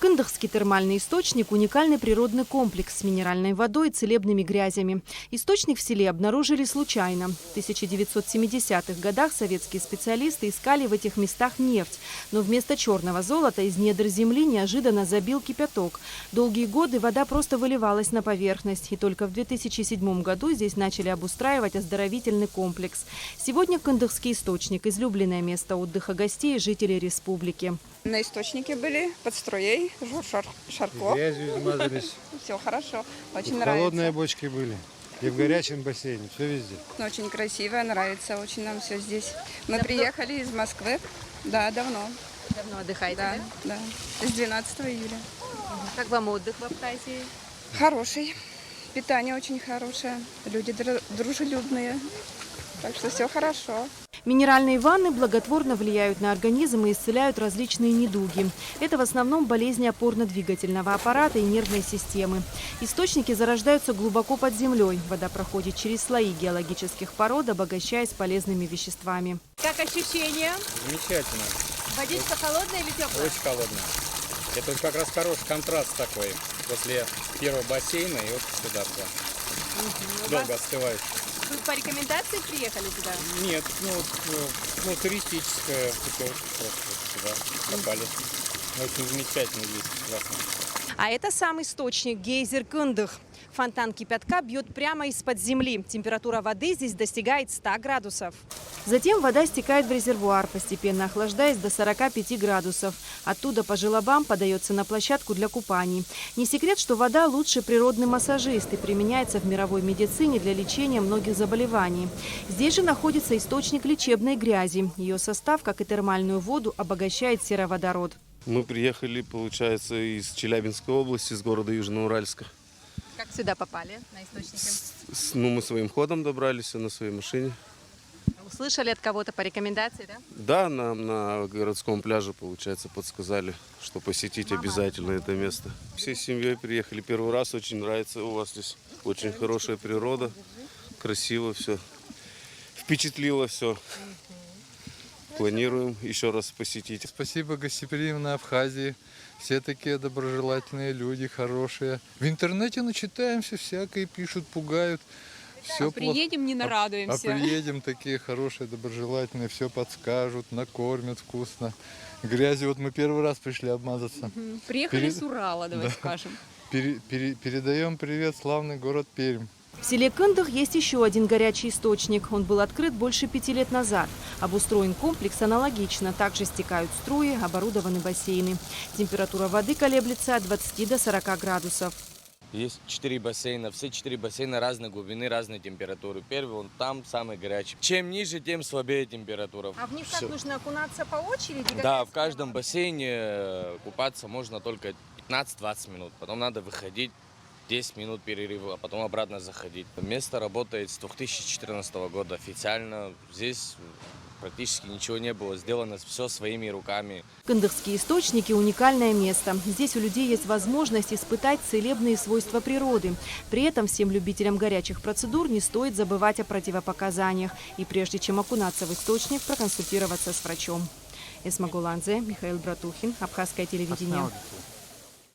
Кындыхский термальный источник – уникальный природный комплекс с минеральной водой и целебными грязями. Источник в селе обнаружили случайно. В 1970-х годах советские специалисты искали в этих местах нефть. Но вместо черного золота из недр земли неожиданно забил кипяток. Долгие годы вода просто выливалась на поверхность. И только в 2007 году здесь начали обустраивать оздоровительный комплекс. Сегодня Кындыхский источник – излюбленное место отдыха гостей и жителей республики. На источнике были под струей, Шарко. Грязью измазались. Все хорошо, очень Холодные нравится. бочки были. И в горячем бассейне, все везде. Очень красиво, нравится очень нам все здесь. Мы приехали из Москвы, да, давно. Давно отдыхаете, Да, с 12 июля. Как вам отдых в Абхазии? Хороший, питание очень хорошее, люди дружелюбные, так что все хорошо. Минеральные ванны благотворно влияют на организм и исцеляют различные недуги. Это в основном болезни опорно-двигательного аппарата и нервной системы. Источники зарождаются глубоко под землей. Вода проходит через слои геологических пород, обогащаясь полезными веществами. Как ощущения? Замечательно. Водичка холодная или теплая? Очень холодная. Это как раз хороший контраст такой. После первого бассейна и вот сюда. Долго остывает. Тут по рекомендации приехали сюда? Нет, туристическое путевка просто сюда попали. Очень замечательно здесь, классно. А это сам источник, гейзер Кындых. Фонтан кипятка бьет прямо из-под земли. Температура воды здесь достигает 100 градусов. Затем вода стекает в резервуар, постепенно охлаждаясь до 45 градусов. Оттуда по желобам подается на площадку для купаний. Не секрет, что вода – лучший природный массажист и применяется в мировой медицине для лечения многих заболеваний. Здесь же находится источник лечебной грязи. Ее состав, как и термальную воду, обогащает сероводород. Мы приехали, получается, из Челябинской области, из города Южноуральска. Как сюда попали на источники? Мы своим ходом добрались на своей машине. Услышали от кого-то по рекомендации, да? Да, нам на городском пляже, получается, подсказали, что посетить обязательно это место. Всей семьей приехали первый раз, очень нравится у вас здесь. Очень хорошая природа, красиво все, впечатлило все. Планируем еще раз посетить. Спасибо гостеприимной Абхазии. Все такие доброжелательные люди, хорошие. В интернете начитаемся, всякое пишут, пугают. Все приедем, не нарадуемся. А приедем такие хорошие, доброжелательные, все подскажут, накормят вкусно. Грязью вот мы первый раз пришли обмазаться. Приехали с Урала, давай скажем. Передаем привет, славный город Пермь. В селе Кындых есть еще один горячий источник. Он был открыт больше 5 лет назад. Обустроен комплекс аналогично. Также стекают струи, оборудованы бассейны. Температура воды колеблется от 20 до 40 градусов. Есть 4 бассейна. Все 4 бассейна разной глубины, разной температуры. Первый, он там самый горячий. Чем ниже, тем слабее температура. А в них как нужно окунаться по очереди? Да, в каждом бассейне купаться можно только 15-20 минут. Потом надо выходить. 10 минут перерыва, а потом обратно заходить. Место работает с 2014 года официально. Здесь практически ничего не было. Сделано все своими руками. Кындыхские источники – уникальное место. Здесь у людей есть возможность испытать целебные свойства природы. При этом всем любителям горячих процедур не стоит забывать о противопоказаниях. И прежде чем окунаться в источник, проконсультироваться с врачом. Эсма Гуланзе, Михаил Братухин, Абхазское телевидение.